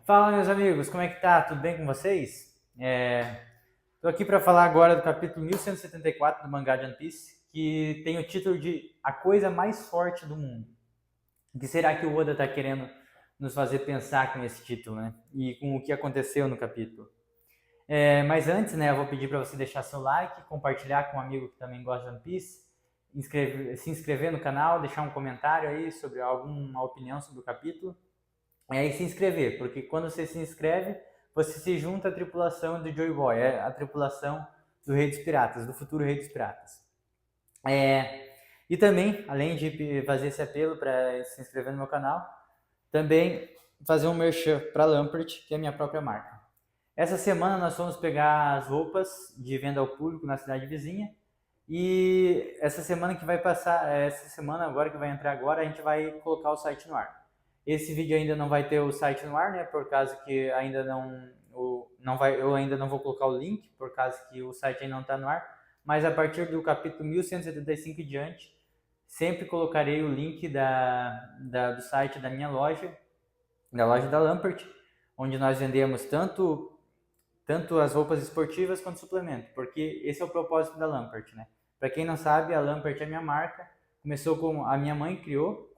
Fala, meus amigos, como é que tá? Tudo bem com vocês? Tô aqui para falar agora do capítulo 1174 do mangá de One Piece, que tem o título de A Coisa Mais Forte do Mundo. O que será que o Oda tá querendo nos fazer pensar com esse título, né? E com o que aconteceu no capítulo. Mas antes, né, eu vou pedir para você deixar seu like, compartilhar com um amigo que também gosta de One Piece, se inscrever no canal, deixar um comentário aí sobre alguma opinião sobre o capítulo. E se inscrever, porque quando você se inscreve, você se junta à tripulação do Joy Boy, a tripulação do Rei dos Piratas, do futuro Rei dos Piratas. E também, além de fazer esse apelo para se inscrever no meu canal, também fazer um merchan para Lampert, que é a minha própria marca. Essa semana nós fomos pegar as roupas de venda ao público na cidade vizinha. E essa semana que vai passar, essa semana agora que vai entrar agora, a gente vai colocar o site no ar. Esse vídeo ainda não vai ter o site no ar, né? Por causa que ainda não vai, eu ainda não vou colocar o link, por causa que o site ainda não está no ar. Mas a partir do capítulo 1175 em diante, sempre colocarei o link do site da minha loja, da loja da Lampert, onde nós vendemos tanto as roupas esportivas quanto suplemento, porque esse é o propósito da Lampert, né? Para quem não sabe, a Lampert é minha marca. Começou com a minha mãe criou,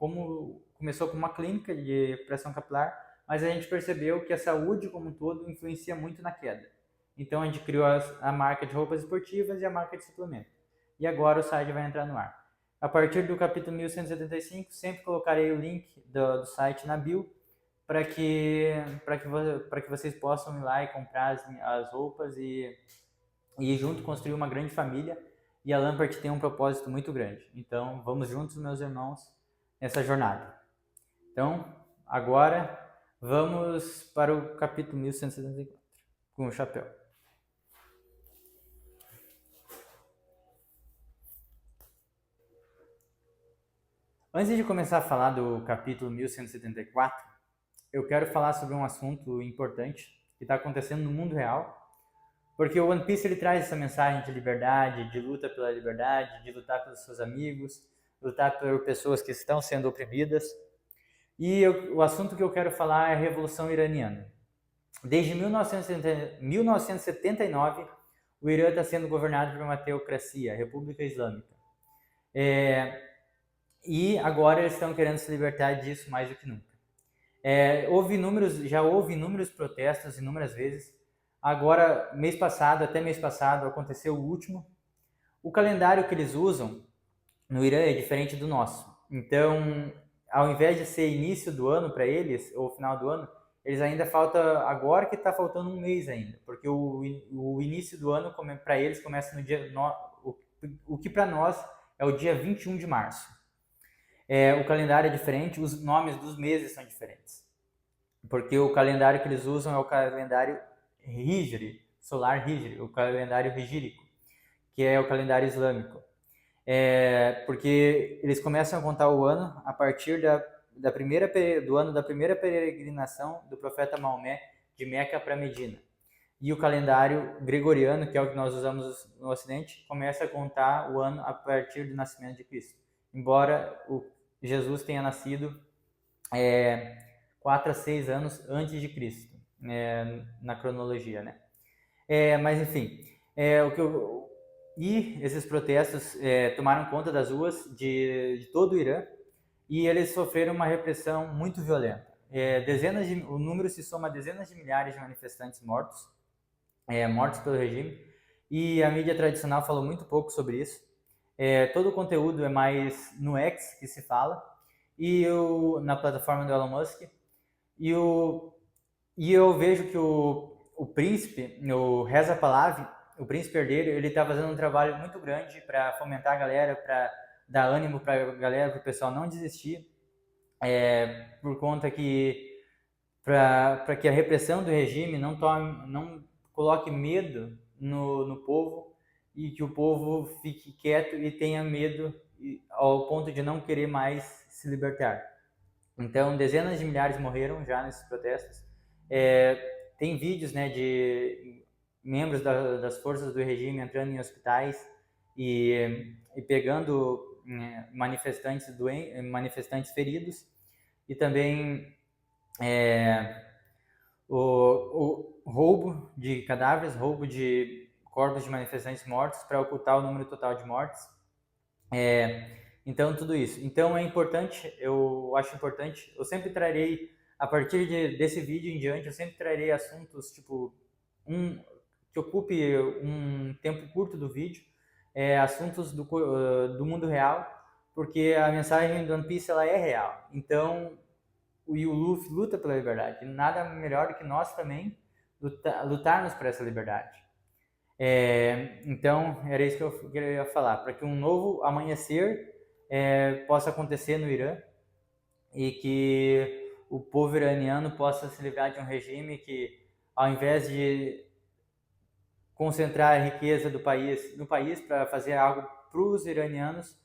começou com uma clínica de pressão capilar, mas a gente percebeu que a saúde como um todo influencia muito na queda. Então a gente criou a marca de roupas esportivas e a marca de suplemento. E agora o site vai entrar no ar. A partir do capítulo 1175, sempre colocarei o link do site na bio para que vocês possam ir lá e comprar as roupas e junto construir uma grande família. E a Lampert tem um propósito muito grande. Então, vamos juntos, meus irmãos, nessa jornada. Então, agora vamos para o capítulo 1174 com o chapéu. Antes de começar a falar do capítulo 1174, eu quero falar sobre um assunto importante que está acontecendo no mundo real, porque o One Piece ele traz essa mensagem de liberdade, de luta pela liberdade, de lutar pelos seus amigos, lutar por pessoas que estão sendo oprimidas. E o assunto que eu quero falar é a Revolução Iraniana. Desde 1979, o Irã está sendo governado por uma teocracia, a República Islâmica. E agora eles estão querendo se libertar disso mais do que nunca. Já houve inúmeros protestos, inúmeras vezes. Agora, até mês passado, aconteceu o último. O calendário que eles usam no Irã é diferente do nosso. Então, ao invés de ser início do ano para eles, ou final do ano, eles ainda agora que está faltando um mês ainda, porque o início do ano para eles começa no dia, o que para nós é o dia 21 de março. O calendário é diferente, os nomes dos meses são diferentes, porque o calendário que eles usam é o calendário Hijri, solar Hijri, o calendário hijríco, que é o calendário islâmico. Porque eles começam a contar o ano a partir do ano da primeira peregrinação do profeta Maomé de Meca para Medina. E o calendário gregoriano, que é o que nós usamos no Ocidente, começa a contar o ano a partir do nascimento de Cristo. Embora Jesus tenha nascido 4 a 6 anos antes de Cristo, na cronologia, né? Mas enfim, e esses protestos tomaram conta das ruas de todo o Irã e eles sofreram uma repressão muito violenta. O número se soma a dezenas de milhares de manifestantes mortos pelo regime, e a mídia tradicional falou muito pouco sobre isso. Todo o conteúdo é mais no X que se fala, e na plataforma do Elon Musk, e eu vejo que o príncipe, o Reza Pahlavi, o príncipe herdeiro, ele está fazendo um trabalho muito grande para fomentar a galera, para dar ânimo para a galera, para o pessoal não desistir, por conta que para que a repressão do regime não coloque medo no povo e que o povo fique quieto e tenha medo ao ponto de não querer mais se libertar. Então, dezenas de milhares morreram já nesses protestos. Tem vídeos, né, de membros das forças do regime entrando em hospitais e pegando manifestantes feridos, e também o roubo de cadáveres, roubo de corpos de manifestantes mortos para ocultar o número total de mortes. Então, tudo isso. Então, é importante, eu acho importante, eu sempre trarei, a partir desse vídeo em diante, eu sempre trarei assuntos, tipo, que ocupe um tempo curto do vídeo, assuntos do mundo real, porque a mensagem do One Piece, ela é real. Então, o Luffy luta pela liberdade. E nada melhor do que nós também lutarmos por essa liberdade. Então, era isso que eu queria falar. Para que um novo amanhecer possa acontecer no Irã e que o povo iraniano possa se livrar de um regime que, ao invés de concentrar a riqueza do país no país para fazer algo para os iranianos,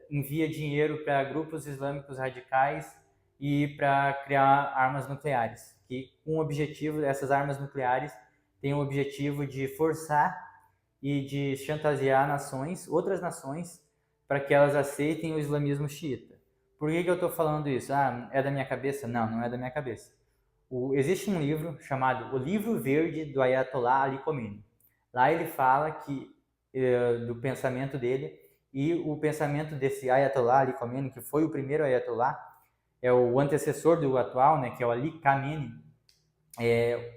envia dinheiro para grupos islâmicos radicais e para criar armas nucleares, que com o objetivo dessas armas nucleares tem o objetivo de forçar e de chantagear nações, outras nações, para que elas aceitem o islamismo xiita. Por que eu estou falando isso? É da minha cabeça? Não, não é da minha cabeça. Existe um livro chamado O Livro Verde do Ayatollah Ali Khomeini. Lá ele fala do pensamento dele, e o pensamento desse Ayatollah Ali Khomeini, que foi o primeiro Ayatollah, é o antecessor do atual, né, que é o Ali Khamenei,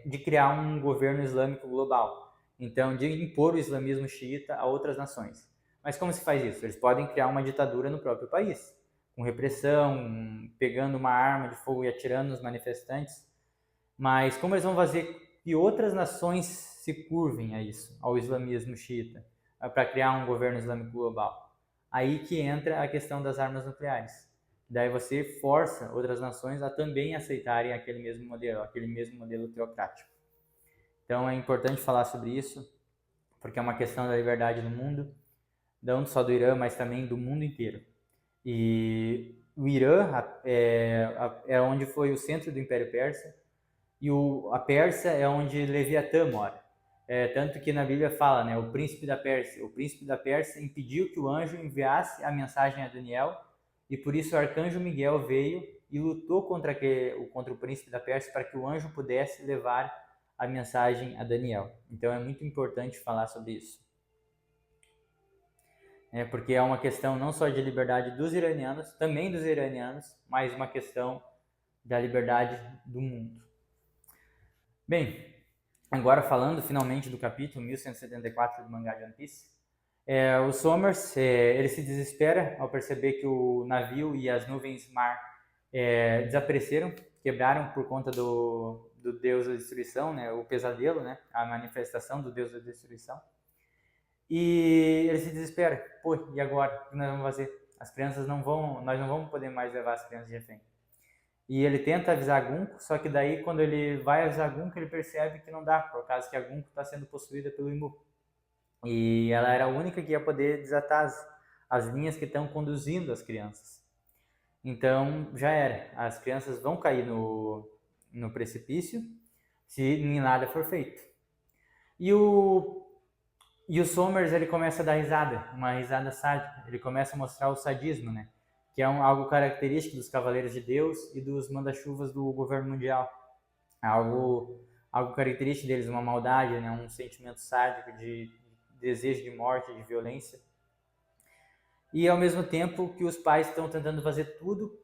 de criar um governo islâmico global. Então, de impor o islamismo xiita a outras nações. Mas como se faz isso? Eles podem criar uma ditadura no próprio país, com repressão, pegando uma arma de fogo e atirando nos manifestantes. Mas como eles vão fazer que outras nações se curvem a isso, ao islamismo xiita, para criar um governo islâmico global? Aí que entra a questão das armas nucleares. Daí você força outras nações a também aceitarem aquele mesmo modelo teocrático. Então é importante falar sobre isso, porque é uma questão da liberdade no mundo, não só do Irã, mas também do mundo inteiro. E o Irã é onde foi o centro do Império Persa, e a Pérsia é onde Leviatã mora. Tanto que na Bíblia fala, né, o príncipe da Pérsia impediu que o anjo enviasse a mensagem a Daniel, e por isso o arcanjo Miguel veio e lutou contra o príncipe da Pérsia para que o anjo pudesse levar a mensagem a Daniel. Então é muito importante falar sobre isso. Porque é uma questão não só de liberdade dos iranianos, também dos iranianos, mas uma questão da liberdade do mundo. Bem, agora falando finalmente do capítulo 1174 do mangá de One Piece, o Somers ele se desespera ao perceber que o navio e as nuvens mar desapareceram, quebraram por conta do deus da destruição, né, o pesadelo, né, a manifestação do deus da destruição. E ele se desespera. Pô, e agora? O que nós vamos fazer? Nós não vamos poder mais levar as crianças de refém. E ele tenta avisar a Gunko, só que daí quando ele vai avisar a Gunko, ele percebe que não dá, por causa que a Gunko está sendo possuída pelo Imu. E ela era a única que ia poder desatar as linhas que estão conduzindo as crianças. Então já era, as crianças vão cair no precipício se nem nada for feito. E o Somers, ele começa a dar risada, uma risada sádica. Ele começa a mostrar o sadismo, né? Que é algo característico dos Cavaleiros de Deus e dos manda-chuvas do governo mundial. Algo característico deles, uma maldade, né? Um sentimento sádico de desejo de morte, de violência. E ao mesmo tempo que os pais estão tentando fazer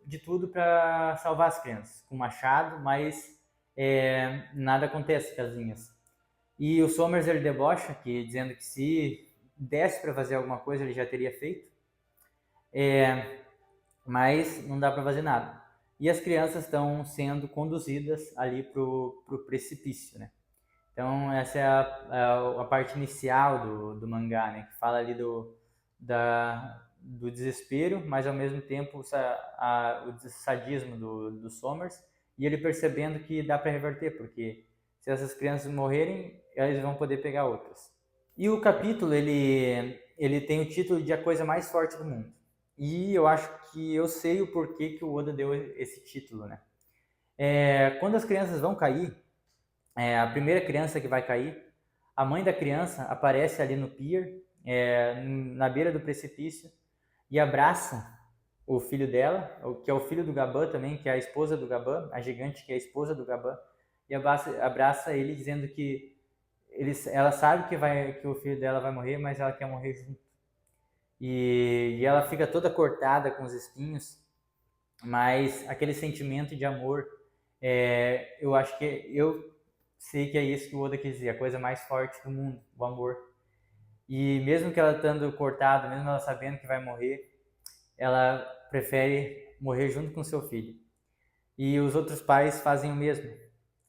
de tudo para salvar as crianças, com machado, mas nada acontece com as linhas. E o Somers, ele debocha, dizendo que se desse para fazer alguma coisa, ele já teria feito. Mas não dá para fazer nada. E as crianças estão sendo conduzidas ali para o precipício, né? Então essa é a parte inicial do mangá, né? Que fala ali do desespero, mas ao mesmo tempo o sadismo do Somers, e ele percebendo que dá para reverter, porque se essas crianças morrerem, eles vão poder pegar outras. E o capítulo, ele tem o título de A Coisa Mais Forte do Mundo. E eu acho que eu sei o porquê que o Oda deu esse título, né? Quando as crianças vão cair, a primeira criança que vai cair, a mãe da criança aparece ali no pier, na beira do precipício, e abraça o filho dela, que é o filho do Gaban também, que é a esposa do Gaban, a gigante que é a esposa do Gaban, e abraça ele dizendo que ela sabe que o filho dela vai morrer, mas ela quer morrer junto. E ela fica toda cortada com os espinhos, mas aquele sentimento de amor, eu acho que eu sei que é isso que o Oda quis dizer, a coisa mais forte do mundo, o amor. E mesmo que ela estando cortada, mesmo ela sabendo que vai morrer, ela prefere morrer junto com seu filho. E os outros pais fazem o mesmo.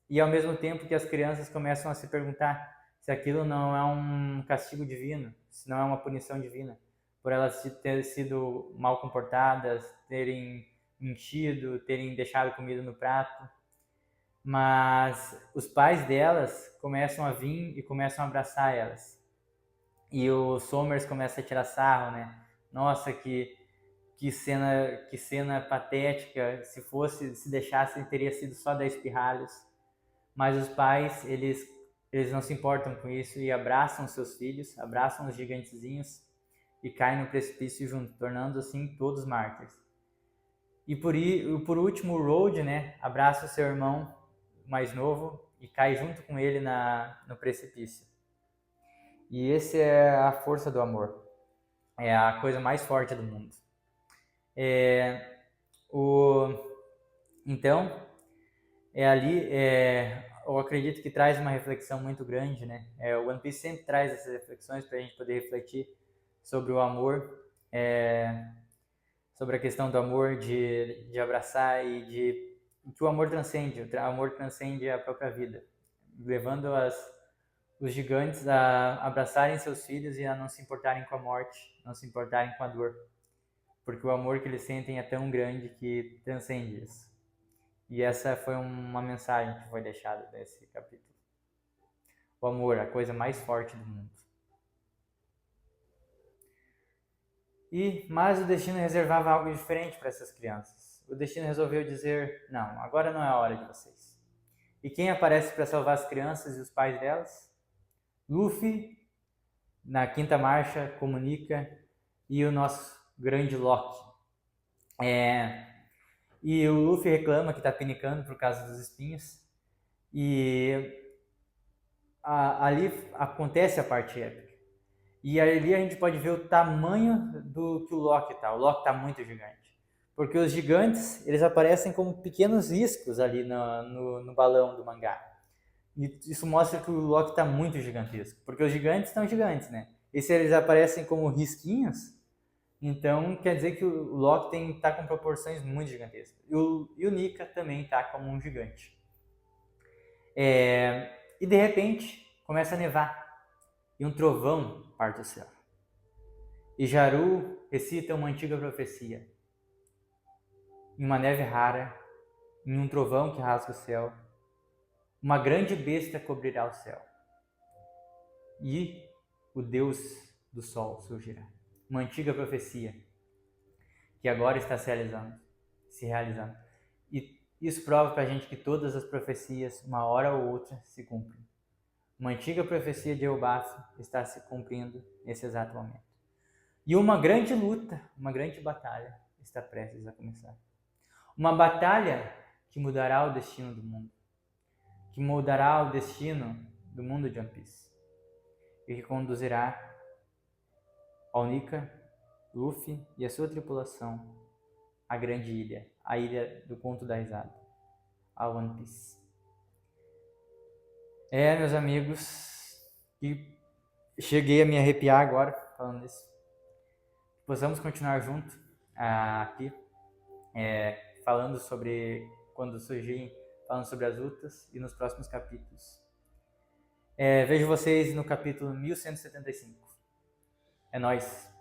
E ao mesmo tempo que as crianças começam a se perguntar se aquilo não é um castigo divino, se não é uma punição divina, por elas terem sido mal comportadas, terem mentido, terem deixado comida no prato. Mas os pais delas começam a vir e começam a abraçar elas. E o Somers começa a tirar sarro, né? Nossa, que cena patética. Se deixassem, teria sido só 10 pirralhos. Mas os pais, eles não se importam com isso e abraçam seus filhos, abraçam os gigantezinhos e caem no precipício junto, tornando assim todos mártires. E por último, o Road, né, abraça o seu irmão mais novo e cai junto com ele no precipício. E essa é a força do amor. É a coisa mais forte do mundo. Então, eu acredito que traz uma reflexão muito grande, né? O One Piece sempre traz essas reflexões para a gente poder refletir sobre o amor, sobre a questão do amor, de abraçar e que o amor transcende a própria vida, levando os gigantes a abraçarem seus filhos e a não se importarem com a morte, não se importarem com a dor, porque o amor que eles sentem é tão grande que transcende isso. E essa foi uma mensagem que foi deixada nesse capítulo. O amor, a coisa mais forte do mundo. Mas o destino reservava algo diferente para essas crianças. O destino resolveu dizer, não, agora não é a hora de vocês. E quem aparece para salvar as crianças e os pais delas? Luffy, na quinta marcha, comunica, e o nosso grande Loki. E o Luffy reclama que está pinicando por causa dos espinhos. E ali acontece a parte épica. E ali a gente pode ver o tamanho do que o Loki tá. O Loki está muito gigante. Porque os gigantes, eles aparecem como pequenos riscos ali no balão do mangá. E isso mostra que o Loki está muito gigantesco. Porque os gigantes estão gigantes, né? E se eles aparecem como risquinhos, então quer dizer que o Loki está com proporções muito gigantescas. E o Nika também está como um gigante. E de repente começa a nevar. E um trovão parte o céu. E Jaru recita uma antiga profecia. Em uma neve rara, em um trovão que rasga o céu, uma grande besta cobrirá o céu. E o Deus do Sol surgirá. Uma antiga profecia que agora está se realizando. E isso prova para a gente que todas as profecias, uma hora ou outra, se cumprem. Uma antiga profecia de Elbaf está se cumprindo nesse exato momento. E uma grande luta, uma grande batalha está prestes a começar. Uma batalha que mudará o destino do mundo. Que mudará o destino do mundo de One Piece. E que conduzirá ao Nika, Luffy e a sua tripulação à grande ilha, a ilha do Conto da Risada, a One Piece. Meus amigos, e cheguei a me arrepiar agora falando isso. Possamos continuar junto aqui, falando sobre quando surgirem, falando sobre as lutas e nos próximos capítulos. Vejo vocês no capítulo 1175. É nóis!